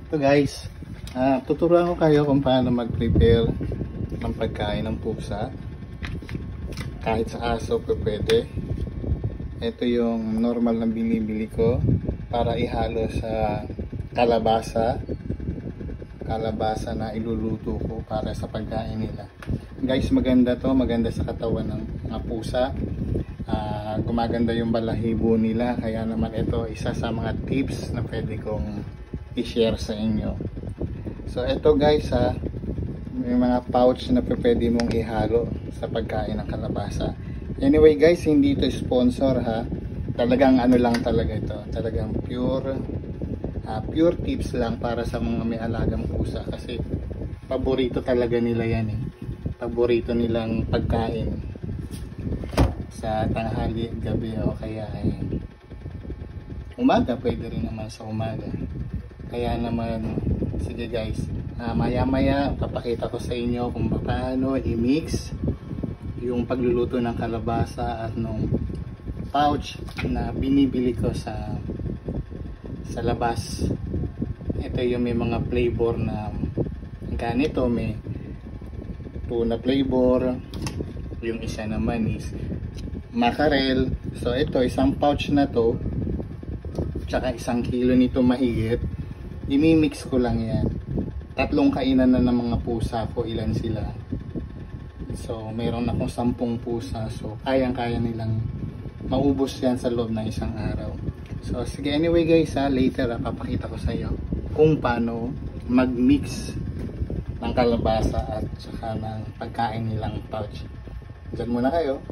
So guys, tuturuan ko kayo kung paano mag-prepare ng pagkain ng pusa. Kahit sa aso pwede. Ito yung normal na binibili ko para ihalo sa kalabasa na iluluto ko para sa pagkain nila. Guys, maganda to, maganda sa katawan ng mga pusa. Gumaganda yung balahibo nila, kaya naman ito isa sa mga tips na pwede kong i-share sa inyo. So ito guys, may mga pouch na pwede mong ihalo sa pagkain ng kalabasa. Anyway guys, hindi ito sponsor ha. Talagang ano lang talaga ito. Talagang pure tips lang para sa mga may alagang pusa. Kasi paborito talaga nila yan eh. Paborito nilang pagkain sa tanghali, gabi o kaya umaga. Pwede rin naman sa umaga. Kaya naman, sige guys, maya maya papakita ko sa inyo kung paano i-mix yung pagluluto ng kalabasa at nung pouch na binibili ko sa labas. Ito yung may mga flavor na ganito, may tuna flavor, yung isa naman is mackerel. So ito, isang pouch na to tsaka 1 kilo nito mahigit, imimix ko lang yan. 3 kainan na ng mga pusa ko, ilan sila. So mayroon akong 10 pusa, so kayang-kaya nilang maubos yan sa loob ng isang araw. So sige, anyway guys, later papakita ko sa iyo kung paano mag-mix ng kalabasa at saka ng pagkain nilang pouch. Diyan muna kayo.